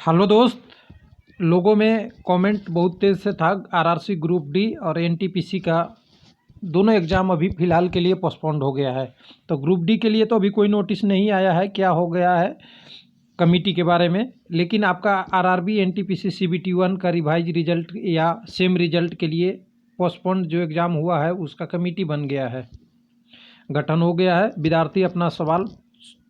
Hello दोस्त। लोगों में कमेंट बहुत तेज़ से था। आरआरसी ग्रुप डी और एनटीपीसी का दोनों एग्ज़ाम अभी फ़िलहाल के लिए पोस्टपोन्ड हो गया है। तो ग्रुप डी के लिए तो अभी कोई नोटिस नहीं आया है क्या हो गया है कमेटी के बारे में, लेकिन आपका आरआरबी एनटीपीसी सीबीटी 1 का रिवाइज रिजल्ट या सेम रिजल्ट के लिए पोस्टपोन्ड जो एग्ज़ाम हुआ है उसका कमेटी बन गया है, गठन हो गया है। विद्यार्थी अपना सवाल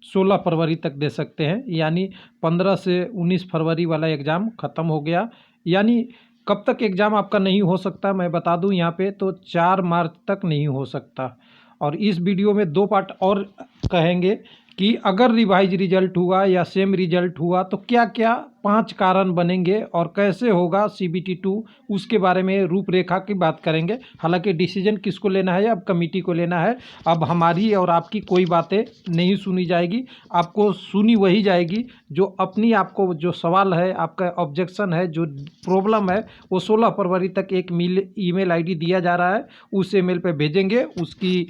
16 फरवरी तक दे सकते हैं, यानी 15 से 19 फरवरी वाला एग्ज़ाम ख़त्म हो गया। यानी कब तक एग्ज़ाम आपका नहीं हो सकता मैं बता दूं यहाँ पे, तो 4 मार्च तक नहीं हो सकता। और इस वीडियो में 2 पार्ट और कहेंगे कि अगर रिवाइज रिजल्ट हुआ या सेम रिजल्ट हुआ तो क्या क्या 5 कारण बनेंगे और कैसे होगा सीबीटी 2, उसके बारे में रूपरेखा की बात करेंगे। हालांकि डिसीजन किसको लेना है, अब कमेटी को लेना है। अब हमारी और आपकी कोई बातें नहीं सुनी जाएगी, आपको सुनी वही जाएगी जो अपनी आपको जो सवाल है, आपका ऑब्जेक्शन है, जो प्रॉब्लम है, वो 16 फरवरी तक एक ईमेल आईडी दिया जा रहा है, उस ईमेल पे भेजेंगे। उसकी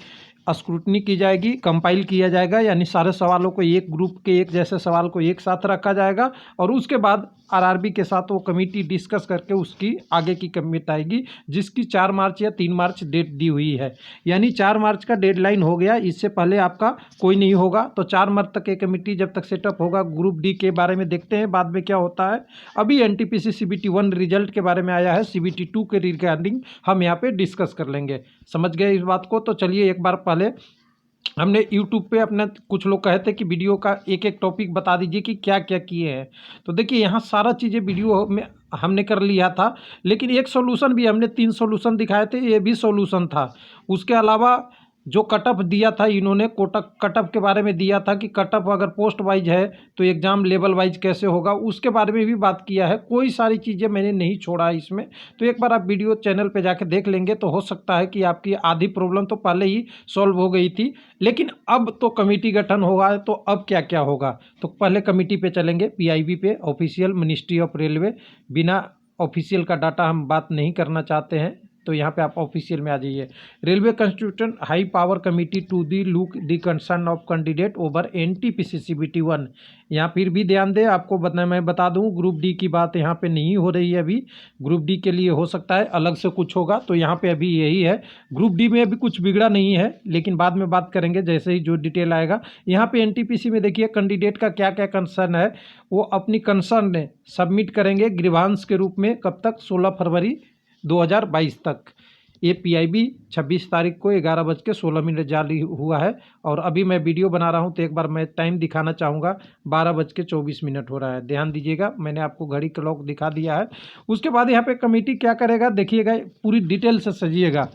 स्क्रूटनी की जाएगी, कंपाइल किया जाएगा, यानी सारे सवालों को एक ग्रुप के एक जैसे सवाल को एक साथ रखा जाएगा और उसके बाद आरआरबी के साथ वो कमेटी डिस्कस करके उसकी आगे की कमेटी आएगी, जिसकी 4 मार्च या 3 मार्च डेट दी हुई है। यानी 4 मार्च का डेडलाइन हो गया, इससे पहले आपका कोई नहीं होगा। तो 4 मार्च तक ये कमेटी जब तक सेटअप होगा। ग्रुप डी के बारे में देखते हैं बाद में क्या होता है। अभी एनटीपीसी सीबीटी 1 रिजल्ट के बारे में आया है, सीबीटी 2 के रिगार्डिंग हम यहाँ पे डिस्कस कर लेंगे। समझ गए इस बात को? तो चलिए एक बार पहले हमने YouTube पे अपने कुछ लोग कहते कि वीडियो का एक एक टॉपिक बता दीजिए कि क्या क्या किए हैं। तो देखिए यहाँ सारा चीज़ें वीडियो में हमने कर लिया था, लेकिन एक सॉल्यूशन भी हमने 3 सॉल्यूशन दिखाए थे, ये भी सॉल्यूशन था। उसके अलावा जो कटअप दिया था इन्होंने, कोटक कटअप के बारे में दिया था कि कटअप अगर पोस्ट वाइज है तो एग्ज़ाम लेवल वाइज कैसे होगा, उसके बारे में भी बात किया है। कोई सारी चीज़ें मैंने नहीं छोड़ा इसमें। तो एक बार आप वीडियो चैनल पे जाके देख लेंगे तो हो सकता है कि आपकी आधी प्रॉब्लम तो पहले ही सॉल्व हो गई थी, लेकिन अब तो कमेटी गठन होगा तो अब क्या क्या होगा। तो पहले कमेटी पे चलेंगे, पीआईबी पे, ऑफिशियल मिनिस्ट्री ऑफ रेलवे। बिना ऑफिशियल का डाटा हम बात नहीं करना चाहते हैं, तो यहाँ पे आप ऑफिशियल में आ जाइए। Railway constitution high power committee to the look the concern of candidate over NTPC CBT 1। यहाँ फिर भी ध्यान दें, आपको मैं बता दूं ग्रुप डी की बात यहाँ पे नहीं हो रही है अभी। ग्रुप डी के लिए हो सकता है अलग से कुछ होगा, तो यहाँ पे अभी यही है। ग्रुप डी में अभी कुछ बिगड़ा नहीं है, लेकिन बाद में बात करेंगे जैसे ही जो डिटेल आएगा। यहाँ पे एनटीपीसी में देखिए कैंडिडेट का क्या क्या कंसर्न है, वो अपनी कंसर्न सबमिट करेंगे ग्रीवांस के रूप में। कब तक? 16 फरवरी 2022 तक। ये पीआईबी 26 तारीख को 11:16 जारी हुआ है और अभी मैं वीडियो बना रहा हूँ तो एक बार मैं टाइम दिखाना चाहूँगा, 12:24 हो रहा है। ध्यान दीजिएगा, मैंने आपको घड़ी क्लॉक दिखा दिया है। उसके बाद यहाँ पे कमेटी क्या करेगा देखिएगा, पूरी डिटेल से सजिएगा।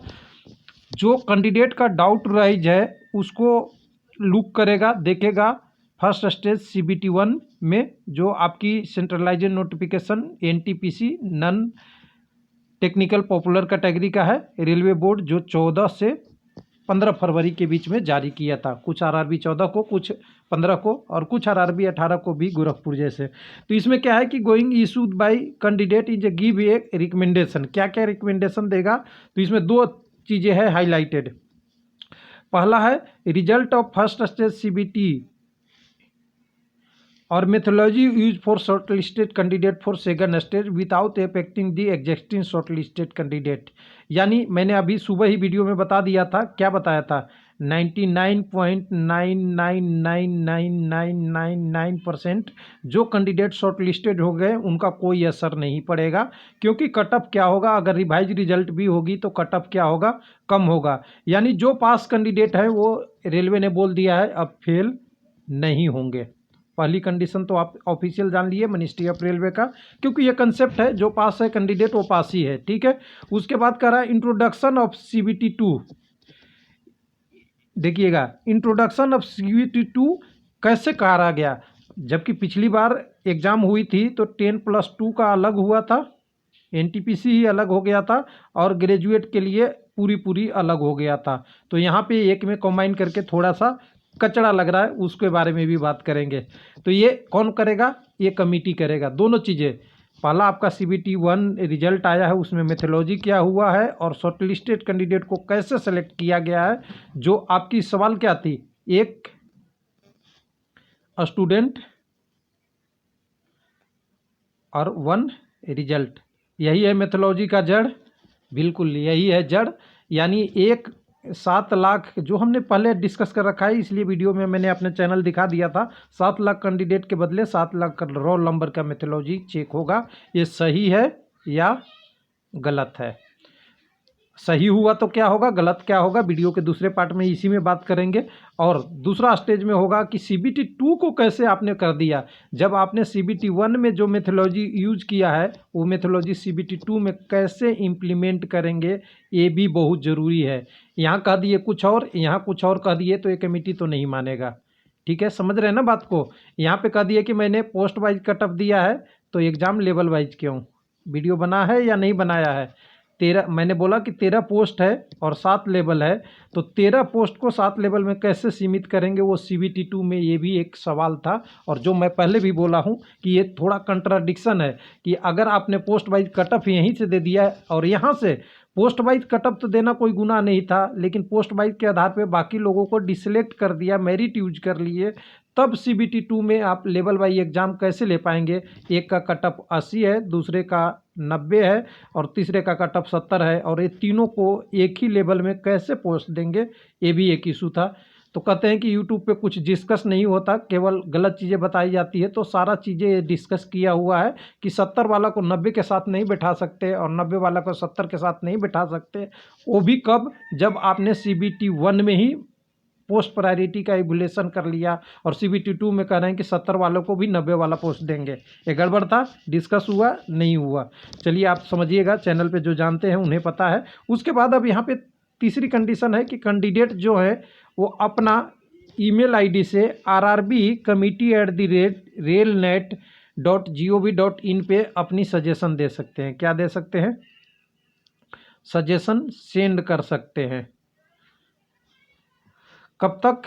जो कैंडिडेट का डाउट राइज है उसको लुक करेगा, देखेगा। फर्स्ट स्टेज सीबीटी 1 में जो आपकी centralised notification NTPC none technical popular category का है, रेलवे बोर्ड जो 14 से 15 फरवरी के बीच में जारी किया था। कुछ आरआरबी 14 को, कुछ 15 को और कुछ आरआरबी 18 को भी, गोरखपुर जैसे। तो इसमें क्या है कि going issued by candidate is a give a recommendation. क्या क्या रिकमेंडेशन देगा? तो इसमें 2 चीज़ें हैं हाईलाइटेड। पहला है result of first stage CBT और methodology use for shortlisted candidate for second stage without affecting the existing shortlisted candidate. यानी मैंने अभी सुबह ही वीडियो में बता दिया था, क्या बताया था, 99.999999% जो कैंडिडेट शॉर्ट लिस्टेड हो गए उनका कोई असर नहीं पड़ेगा, क्योंकि कटअप क्या होगा, अगर रिवाइज रिजल्ट भी होगी तो कटअप क्या होगा, कम होगा। यानी जो पास कैंडिडेट है वो रेलवे ने बोल दिया है अब फेल नहीं होंगे। पहली कंडीशन तो आप ऑफिशियल जान लिए मिनिस्ट्री ऑफ रेलवे का, क्योंकि ये कंसेप्ट है, जो पास है कैंडिडेट वो पास ही है, ठीक है। उसके बाद कह रहा है इंट्रोडक्शन ऑफ सीबीटी 2। देखिएगा इंट्रोडक्शन ऑफ सीबीटी 2 कैसे करा गया, जबकि पिछली बार एग्जाम हुई थी तो 10+2 का अलग हुआ था, एनटीपीसी ही अलग हो गया था और ग्रेजुएट के लिए पूरी अलग हो गया था। तो यहाँ पे एक में कंबाइन करके थोड़ा सा कचड़ा लग रहा है, उसके बारे में भी बात करेंगे। तो ये कौन करेगा? ये कमेटी करेगा। दोनों चीज़ें, पहला आपका सीबीटी 1 रिजल्ट आया है, उसमें मेथोलॉजी क्या हुआ है और शॉर्टलिस्टेड कैंडिडेट को कैसे सेलेक्ट किया गया है। जो आपकी सवाल क्या थी, एक स्टूडेंट और 1 रिजल्ट। यही है मेथोलॉजी का जड़, बिल्कुल यही है जड़। यानी 7 लाख जो हमने पहले डिस्कस कर रखा है, इसलिए वीडियो में मैंने अपने चैनल दिखा दिया था। 7 लाख कैंडिडेट के बदले 7 लाख का रोल नंबर का मेथोलॉजी चेक होगा। ये सही है या गलत है? सही हुआ तो क्या होगा, गलत क्या होगा, वीडियो के दूसरे पार्ट में इसी में बात करेंगे। और दूसरा स्टेज में होगा कि CBT 2 को कैसे आपने कर दिया। जब आपने CBT 1 में जो मेथोलॉजी यूज किया है, वो मेथोलॉजी CBT 2 में कैसे इम्प्लीमेंट करेंगे, ये भी बहुत ज़रूरी है। यहाँ कह दिए कुछ और, यहाँ कुछ और कह दिए तो ये कमेटी तो नहीं मानेगा। ठीक है, समझ रहे हैं ना बात को। यहाँ पे कह दिए कि मैंने पोस्ट वाइज कट ऑफ दिया है, तो एग्ज़ाम लेवल वाइज क्यों? वीडियो बना है या नहीं बनाया है? 13 मैंने बोला कि 13 पोस्ट है और 7 लेवल है, तो 13 पोस्ट को 7 लेवल में कैसे सीमित करेंगे, वो CBT 2 में ये भी एक सवाल था। और जो मैं पहले भी बोला हूँ कि ये थोड़ा कंट्राडिक्शन है कि अगर आपने पोस्ट वाइज कट ऑफ यहीं से दे दिया है और यहाँ से पोस्ट वाइज कट ऑफ तो देना कोई गुनाह नहीं था, लेकिन पोस्ट वाइज के आधार पर बाकी लोगों को डिसलेक्ट कर दिया, मेरिट यूज कर लिए, तब CBT 2 में आप लेवल वाइज एग्ज़ाम कैसे ले पाएंगे? एक का कट ऑफ 80 है, दूसरे का 90 है और तीसरे का कट ऑफ 70 है, और ये तीनों को एक ही लेवल में कैसे पोस्ट देंगे, ये भी एक इशू था। तो कहते हैं कि यूट्यूब पे कुछ डिस्कस नहीं होता, केवल गलत चीज़ें बताई जाती है। तो सारा चीज़ें डिस्कस किया हुआ है कि 70 वाला को 90 के साथ नहीं बैठा सकते और 90 वाला को 70 के साथ नहीं बैठा सकते। वो भी कब? जब आपने CBT 1 में ही पोस्ट प्रायोरिटी का इवोल्यूशन कर लिया और CBT 2 में कह रहे हैं कि 70 वालों को भी 90 वाला पोस्ट देंगे। ये गड़बड़ था, डिस्कस हुआ नहीं हुआ। चलिए आप समझिएगा, चैनल पे जो जानते हैं उन्हें पता है। उसके बाद अब यहाँ पे तीसरी कंडीशन है कि कैंडिडेट जो है वो अपना ईमेल आईडी से rrbcommittee@railnet.gov.in पे अपनी सजेशन दे सकते हैं। क्या दे सकते हैं? सजेशन सेंड कर सकते हैं। कब तक?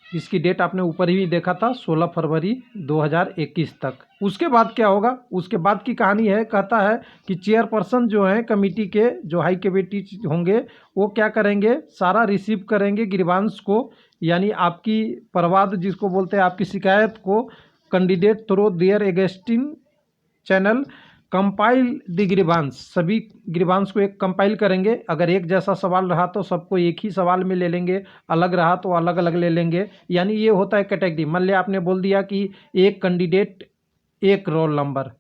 इसकी डेट आपने ऊपर ही देखा था, 16 फरवरी 2021 तक। उसके बाद क्या होगा? उसके बाद की कहानी है, कहता है कि चेयरपर्सन जो है कमेटी के, जो हाई कमेटी होंगे, वो क्या करेंगे? सारा रिसीव करेंगे ग्रीवांस को, यानी आपकी परवाद जिसको बोलते हैं, आपकी शिकायत को candidate through their existing channel compile the grievance. सभी ग्रीवांस को एक कंपाइल करेंगे। अगर एक जैसा सवाल रहा तो सबको एक ही सवाल में ले लेंगे, अलग रहा तो अलग अलग ले लेंगे। यानी ये होता है कैटेगरी। मान लिया आपने बोल दिया कि एक कैंडिडेट एक रोल नंबर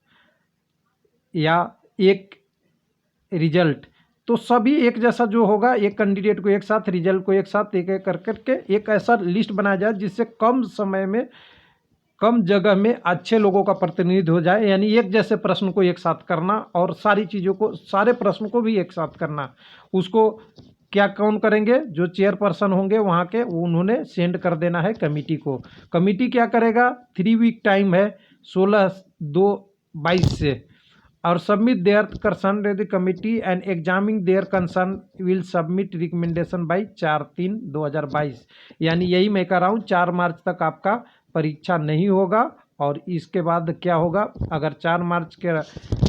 या एक रिजल्ट, तो सभी एक जैसा जो होगा, एक कैंडिडेट को एक साथ, रिजल्ट को एक साथ, एक एक कर करके एक ऐसा लिस्ट बनाया जाए जिससे कम समय में कम जगह में अच्छे लोगों का प्रतिनिधित्व हो जाए। यानी एक जैसे प्रश्न को एक साथ करना और सारी चीज़ों को, सारे प्रश्न को भी एक साथ करना। उसको क्या कौन करेंगे? जो चेयरपर्सन होंगे वहाँ के, वो उन्होंने सेंड कर देना है कमेटी को। कमेटी क्या करेगा? 3 वीक टाइम है, 16/2/22 से, और submit their concern the committee and examining their concern will submit recommendation by 4/3/2022। यानी यही मैं कह रहा हूँ, 4 मार्च तक आपका परीक्षा नहीं होगा। और इसके बाद क्या होगा? अगर 4 मार्च के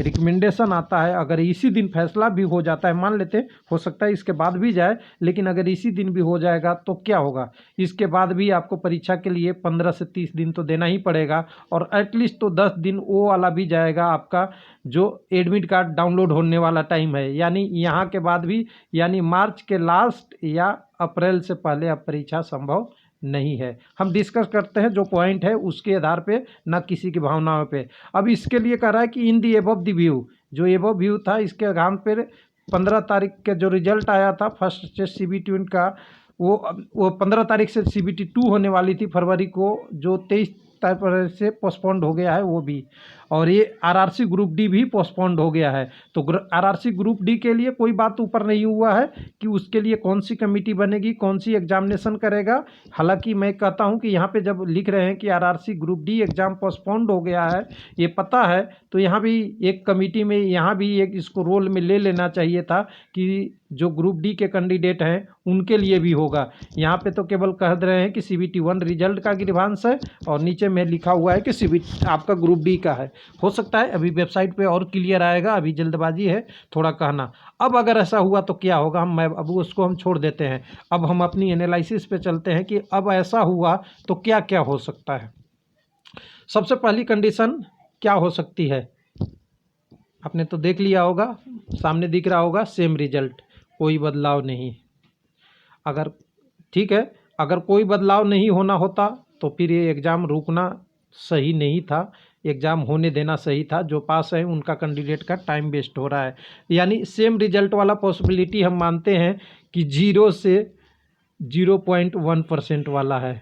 रिकमेंडेशन आता है, अगर इसी दिन फैसला भी हो जाता है, मान लेते हैं हो सकता है इसके बाद भी जाए, लेकिन अगर इसी दिन भी हो जाएगा तो क्या होगा? इसके बाद भी आपको परीक्षा के लिए 15 से 30 दिन तो देना ही पड़ेगा, और एटलीस्ट तो 10 दिन वो वाला भी जाएगा आपका, जो एडमिट कार्ड डाउनलोड होने वाला टाइम है। यानी यहाँ के बाद भी, यानी मार्च के लास्ट या अप्रैल से पहले अब परीक्षा संभव नहीं है। हम डिस्कस करते हैं जो पॉइंट है उसके आधार पे, ना किसी की भावनाओं पे। अब इसके लिए कह रहा है कि इन दी एबव द व्यू, जो एबव व्यू था इसके आधार पर 15 तारीख के जो रिजल्ट आया था फर्स्ट स्टेज CBT 1 का, वो 15 तारीख से CBT 2 होने वाली थी फरवरी को, जो 23 तारीख से पोस्टपोन्ड हो गया है वो भी। और ये RRC ग्रुप डी भी पोस्टपोन्ड हो गया है। तो RRC ग्रुप डी के लिए कोई बात ऊपर नहीं हुआ है कि उसके लिए कौन सी कमेटी बनेगी, कौन सी एग्जामिनेशन करेगा। हालांकि मैं कहता हूं कि यहाँ पे जब लिख रहे हैं कि RRC group D exam postponed हो गया है, ये पता है, तो यहाँ भी एक कमेटी में, यहाँ भी एक इसको रोल में ले लेना चाहिए था कि जो ग्रुप डी के कैंडिडेट हैं उनके लिए भी होगा। यहाँ पे तो केवल कह रहे हैं कि CBT 1 रिजल्ट का ग्रीवांस है, और नीचे में लिखा हुआ है कि CBT आपका ग्रुप डी का है। हो सकता है अभी वेबसाइट पे और क्लियर आएगा, अभी जल्दबाजी है थोड़ा कहना। अब अगर ऐसा हुआ तो क्या होगा, अब उसको हम छोड़ देते हैं। अब हम अपनी एनालिसिस पे चलते हैं कि अब ऐसा हुआ तो क्या क्या हो सकता है। सबसे पहली कंडीशन क्या हो सकती है? आपने तो देख लिया होगा, सामने दिख रहा होगा सेम रिजल्ट, कोई बदलाव नहीं। अगर ठीक है, अगर कोई बदलाव नहीं होना होता तो फिर ये एग्ज़ाम रुकना सही नहीं था, एग्ज़ाम होने देना सही था। जो पास है उनका कैंडिडेट का टाइम वेस्ट हो रहा है। यानी सेम रिजल्ट वाला पॉसिबिलिटी हम मानते हैं कि 0 से 0.1% वाला है।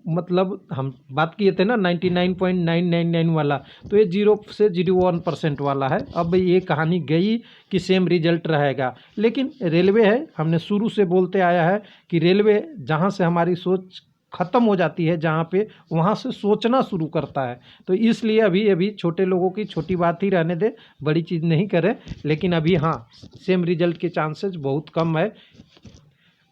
मतलब हम बात किए थे ना 99.999 वाला, तो ये 0 से 0.1% वाला है। अब ये कहानी गई कि सेम रिजल्ट रहेगा, लेकिन रेलवे है, हमने शुरू से बोलते आया है कि रेलवे जहाँ से हमारी सोच ख़त्म हो जाती है, जहाँ पे वहाँ से सोचना शुरू करता है। तो इसलिए अभी छोटे लोगों की छोटी बात ही रहने दे, बड़ी चीज़ नहीं करें। लेकिन अभी हाँ, सेम रिजल्ट के चांसेस बहुत कम है।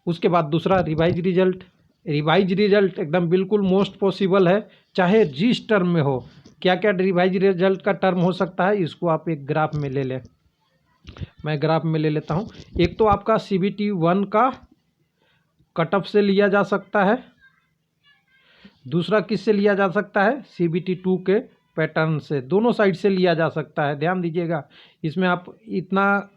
उसके बाद दूसरा रिवाइज रिजल्ट। रिवाइज रिजल्ट एकदम बिल्कुल मोस्ट पॉसिबल है, चाहे जिस टर्म में हो। क्या क्या रिवाइज रिजल्ट का टर्म हो सकता है, इसको आप एक ग्राफ में ले लें। मैं ग्राफ में ले लेता हूँ। एक तो आपका CBT 1 का कट ऑफ से लिया जा सकता है, दूसरा किससे लिया जा सकता है, CBT 2 के पैटर्न से। दोनों साइड से लिया जा सकता है, ध्यान दीजिएगा। इसमें आप इतना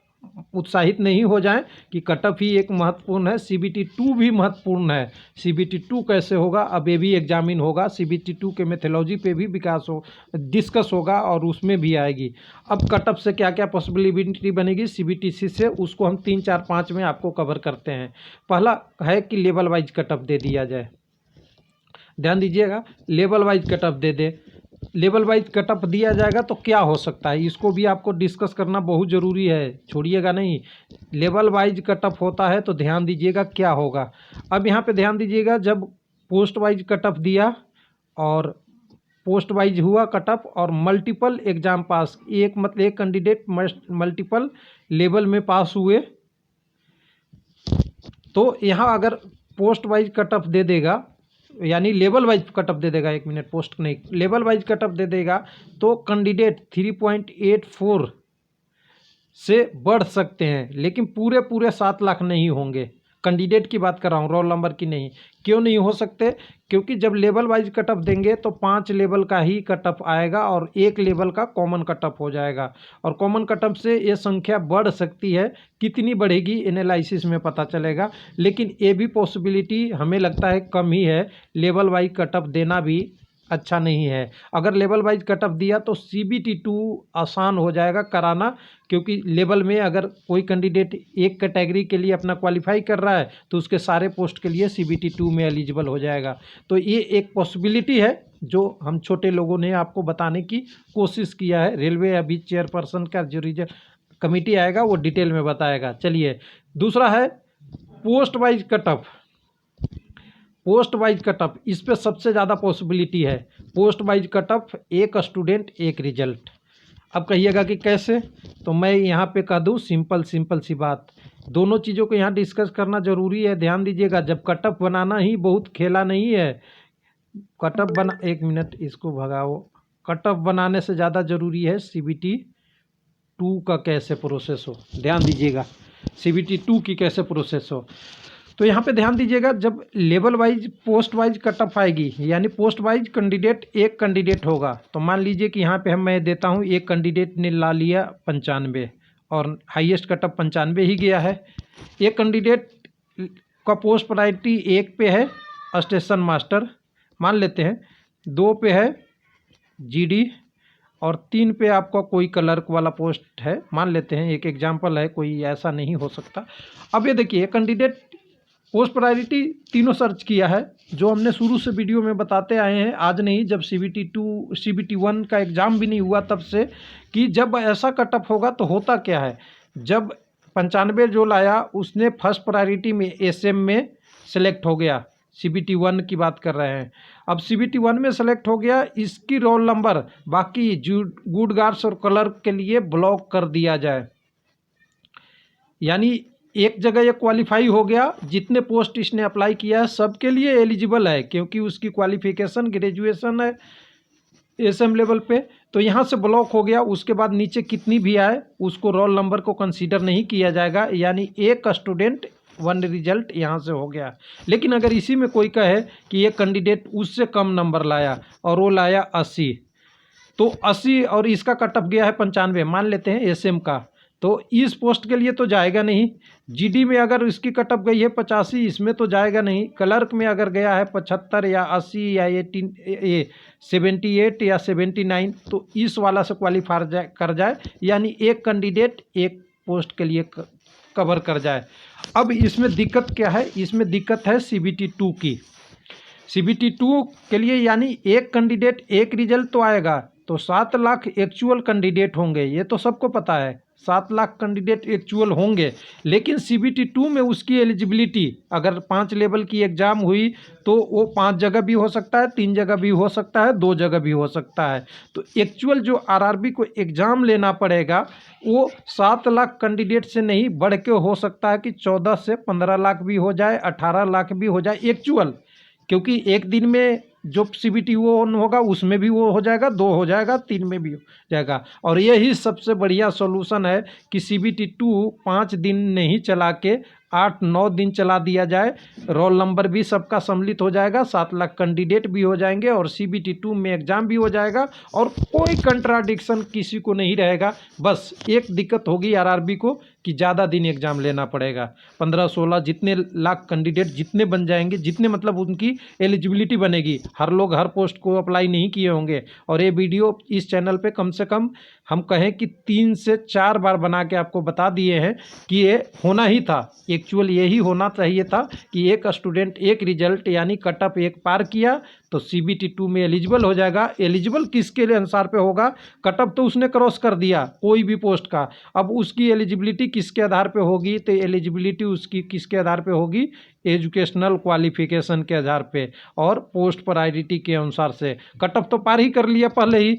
उत्साहित नहीं हो जाएं कि कट ऑफ ही एक महत्वपूर्ण है, CBT 2 भी महत्वपूर्ण है। CBT 2 कैसे होगा, अब ये भी एग्जामिन होगा। CBT 2 के मेथोलॉजी पे भी डिस्कस होगा और उसमें भी आएगी। अब कट ऑफ से क्या क्या पॉसिबिलिटी बनेगी CBT से, उसको हम 3, 4, 5 में आपको कवर करते हैं। पहला है कि लेवल वाइज कट ऑफ दे दिया जाए। ध्यान दीजिएगा, लेवल वाइज कट ऑफ दे दे। लेवल वाइज कट ऑफ दिया जाएगा तो क्या हो सकता है, इसको भी आपको डिस्कस करना बहुत ज़रूरी है, छोड़िएगा नहीं। लेवल वाइज कट ऑफ होता है तो ध्यान दीजिएगा क्या होगा। अब यहाँ पे ध्यान दीजिएगा, जब पोस्ट वाइज कट ऑफ दिया और पोस्ट वाइज हुआ कट ऑफ और मल्टीपल एग्जाम पास, मतलब एक कैंडिडेट मल्टीपल लेवल में पास हुए, तो यहाँ अगर पोस्ट वाइज कट ऑफ दे देगा, यानी लेवल वाइज कट ऑफ दे देगा, 1 मिनट, पोस्ट नहीं, लेवल वाइज कट ऑफ दे देगा, तो कैंडिडेट 3.84 से बढ़ सकते हैं, लेकिन पूरे 7 लाख नहीं होंगे। कैंडिडेट की बात कर रहा हूँ, रोल नंबर की नहीं। क्यों नहीं हो सकते, क्योंकि जब लेवल वाइज कट ऑफ देंगे तो 5 लेवल का ही कट ऑफ आएगा और 1 लेवल का कॉमन कट ऑफ हो जाएगा, और कॉमन कट ऑफ से ये संख्या बढ़ सकती है। कितनी बढ़ेगी एनालिसिस में पता चलेगा, लेकिन ये भी पॉसिबिलिटी हमें लगता है कम ही है। लेवल वाइज कट ऑफ देना भी अच्छा नहीं है। अगर लेवल वाइज कट ऑफ दिया तो CBT 2 आसान हो जाएगा कराना, क्योंकि लेवल में अगर कोई कैंडिडेट एक कैटेगरी के लिए अपना क्वालिफाई कर रहा है तो उसके सारे पोस्ट के लिए CBT 2 में एलिजिबल हो जाएगा। तो ये एक पॉसिबिलिटी है जो हम छोटे लोगों ने आपको बताने की कोशिश किया है। रेलवे अभी चेयरपर्सन का जो रिजल्ट कमेटी आएगा वो डिटेल में बताएगा। चलिए, दूसरा है post wise cut off. Post wise cut off, इस पे सबसे ज़्यादा पॉसिबिलिटी है। पोस्ट वाइज कट ऑफ, एक स्टूडेंट एक रिजल्ट। अब कहिएगा कि कैसे, तो मैं यहाँ पे कह दूँ सिंपल सी बात। दोनों चीज़ों को यहाँ डिस्कस करना ज़रूरी है। ध्यान दीजिएगा, जब कट ऑफ बनाना ही बहुत खेला नहीं है। कट ऑफ बना, 1 मिनट इसको भगाओ। कट ऑफ बनाने से ज़्यादा ज़रूरी है CBT 2 का कैसे प्रोसेस हो। ध्यान दीजिएगा, CBT 2 की कैसे प्रोसेस हो। तो यहाँ पे ध्यान दीजिएगा, जब level wise post wise cut off आएगी, यानी पोस्ट वाइज कैंडिडेट एक कैंडिडेट होगा, तो मान लीजिए कि यहाँ पे मैं देता हूँ, एक कैंडिडेट ने ला लिया 95 और हाईएस्ट कट ऑफ 95 ही गया है। एक कैंडिडेट का पोस्ट प्रायोरिटी 1 पे है स्टेशन मास्टर मान लेते हैं, 2 पे है GD और 3 पे आपका कोई क्लर्क वाला पोस्ट है मान लेते हैं। एक एग्जाम्पल है, कोई ऐसा नहीं हो सकता। अब ये देखिए, कैंडिडेट पोस्ट प्रायोरिटी तीनों सर्च किया है, जो हमने शुरू से वीडियो में बताते आए हैं, आज नहीं, जब CBT 1 का एग्ज़ाम भी नहीं हुआ तब से, कि जब ऐसा कट ऑफ होगा तो होता क्या है। जब 95 जो लाया उसने फर्स्ट प्रायोरिटी में SM में सेलेक्ट हो गया, CBT 1 की बात कर रहे हैं। अब CBT 1 में सेलेक्ट हो गया, इसकी रोल नंबर बाकी गुड गार्ड्स और क्लर्क के लिए ब्लॉक कर दिया जाए, यानी एक जगह ये क्वालिफाई हो गया। जितने पोस्ट इसने अप्लाई किया है सबके लिए एलिजिबल है, क्योंकि उसकी क्वालिफिकेशन ग्रेजुएशन है SM लेवल पे, तो यहाँ से ब्लॉक हो गया। उसके बाद नीचे कितनी भी आए उसको रोल नंबर को कंसीडर नहीं किया जाएगा, यानी एक स्टूडेंट 1 रिजल्ट यहाँ से हो गया। लेकिन अगर इसी में कोई कहे कि ये कैंडिडेट उससे कम नंबर लाया और वो लाया 80, तो 80 और इसका कट ऑफ गया है 95, मान लेते हैं एसएम का, तो इस पोस्ट के लिए तो जाएगा नहीं। जीडी में अगर इसकी कट ऑफ गई है 85, इसमें तो जाएगा नहीं। क्लर्क में अगर गया है 75 या 80 या 78 या 79, तो इस वाला से क्वालिफाई कर जाए, यानी एक कैंडिडेट एक पोस्ट के लिए कवर कर जाए। अब इसमें दिक्कत क्या है? इसमें दिक्कत है CBT 2 की। CBT 2 के लिए यानी एक कैंडिडेट एक रिजल्ट तो आएगा, तो 7 लाख एक्चुअल कैंडिडेट होंगे, ये तो सबको पता है, 7 लाख कैंडिडेट एक्चुअल होंगे। लेकिन CBT 2 में उसकी एलिजिबिलिटी, अगर 5 लेवल की एग्ज़ाम हुई तो वो 5 जगह भी हो सकता है, 3 जगह भी हो सकता है, 2 जगह भी हो सकता है। तो एक्चुअल जो RRB को एग्ज़ाम लेना पड़ेगा वो 7 लाख कैंडिडेट से नहीं बढ़ के हो सकता है कि 14 से 15 लाख भी हो जाए, 18 लाख भी हो जाए एक्चुअल, क्योंकि एक दिन में जो CBT वो होगा उसमें भी वो हो जाएगा, 2 हो जाएगा, 3 में भी हो जाएगा। और यही सबसे बढ़िया सॉल्यूशन है कि CBT 2 5 दिन नहीं चला के 8-9 दिन चला दिया जाए, रोल नंबर भी सबका सम्मिलित हो जाएगा, 7 लाख कैंडिडेट भी हो जाएंगे और CBT 2 में एग्ज़ाम भी हो जाएगा और कोई कंट्राडिक्शन किसी को नहीं रहेगा। बस एक दिक्कत होगी RRB को कि ज़्यादा दिन एग्ज़ाम लेना पड़ेगा, 15-16 जितने लाख कैंडिडेट जितने बन जाएंगे, जितने मतलब उनकी एलिजिबिलिटी बनेगी, हर लोग हर पोस्ट को अप्लाई नहीं किए होंगे। और ये वीडियो इस चैनल पे कम से कम हम कहें कि 3 से 4 बार बना के आपको बता दिए हैं कि ये होना ही था, एक्चुअल यही होना चाहिए था कि एक स्टूडेंट एक रिजल्ट यानी कट ऑफ एक पार किया तो CBT 2 में एलिजिबल हो जाएगा। एलिजिबल किसके लिए अनुसार पे होगा? कट ऑफ तो उसने क्रॉस कर दिया कोई भी पोस्ट का, अब उसकी एलिजिबिलिटी किसके आधार पे होगी? तो एलिजिबिलिटी उसकी किसके आधार पे होगी? एजुकेशनल क्वालिफिकेशन के आधार पे और पोस्ट प्रायोरिटी के अनुसार से। कट ऑफ तो पार ही कर लिया पहले ही,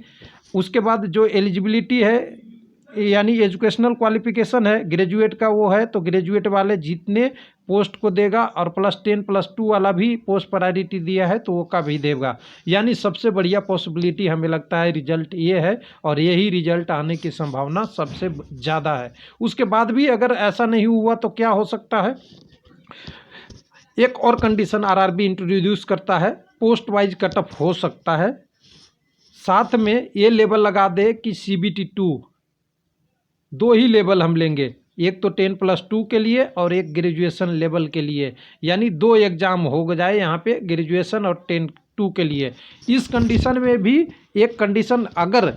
उसके बाद जो एलिजिबिलिटी है यानी एजुकेशनल क्वालिफिकेशन है, ग्रेजुएट का वो है, तो ग्रेजुएट वाले जितने पोस्ट को देगा और +10+2 वाला भी पोस्ट प्रायोरिटी दिया है तो वो का भी देगा। यानी सबसे बढ़िया पॉसिबिलिटी हमें लगता है रिजल्ट ये है और यही रिजल्ट आने की संभावना सबसे ज़्यादा है। उसके बाद भी अगर ऐसा नहीं हुआ तो क्या हो सकता है? एक और कंडीशन RRB इंट्रोड्यूस करता है, पोस्ट वाइज कट ऑफ हो सकता है, साथ में ये लेवल लगा दे कि CBT 2 2 ही लेवल हम लेंगे, एक तो 10+2 के लिए और एक ग्रेजुएशन लेवल के लिए, यानी 2 एग्ज़ाम हो जाए यहाँ पे ग्रेजुएशन और 10+2 के लिए। इस कंडीशन में भी एक कंडीशन, अगर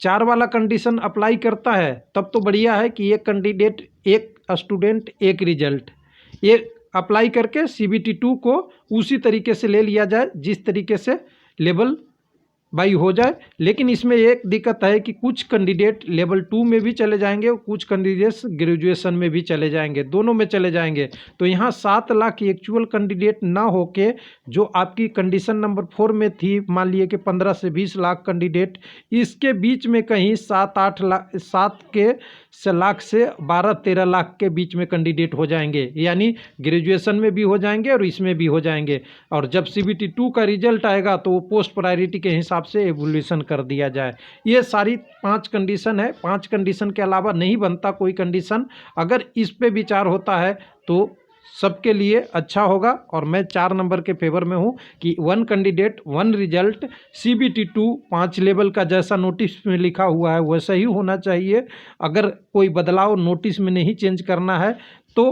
4 वाला कंडीशन अप्लाई करता है तब तो बढ़िया है कि एक कैंडिडेट एक स्टूडेंट एक रिजल्ट, ये अप्लाई करके CBT 2 को उसी तरीके से ले लिया जाए जिस तरीके से लेवल बाई हो जाए। लेकिन इसमें एक दिक्कत है कि कुछ कैंडिडेट लेवल 2 में भी चले जाएंगे और कुछ कैंडिडेट्स ग्रेजुएशन में भी चले जाएंगे, दोनों में चले जाएंगे। तो यहाँ 7 लाख एक्चुअल कैंडिडेट ना होके जो आपकी कंडीशन नंबर 4 में थी, मान लिए कि 15 से 20 लाख कैंडिडेट, इसके बीच में कहीं 7-8 लाख 7 लाख से 12-13 लाख के बीच में कैंडिडेट हो जाएंगे, यानी ग्रेजुएशन में भी हो जाएंगे और इसमें भी हो जाएंगे। और जब CBT 2 का रिजल्ट आएगा तो वो पोस्ट प्रायोरिटी के हिसाब से एवोल्यूशन कर दिया जाए। ये सारी 5 कंडीशन है, 5 कंडीशन के अलावा नहीं बनता कोई कंडीशन। अगर इस पे विचार होता है तो सबके लिए अच्छा होगा और मैं 4 नंबर के फेवर में हूँ कि 1 कैंडिडेट 1 रिजल्ट, CBT 2 5 लेवल का जैसा नोटिस में लिखा हुआ है वैसा ही होना चाहिए। अगर कोई बदलाव नोटिस में नहीं चेंज करना है तो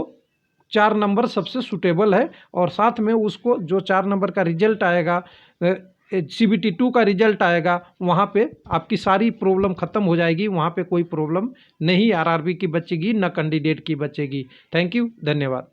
4 नंबर सबसे सूटेबल है। और साथ में उसको जो 4 नंबर का रिजल्ट आएगा, CBT 2 का रिजल्ट आएगा, वहाँ पे आपकी सारी प्रॉब्लम ख़त्म हो जाएगी, वहाँ पे कोई प्रॉब्लम नहीं RRB की बचेगी, ना कैंडिडेट की बचेगी। थैंक यू, धन्यवाद।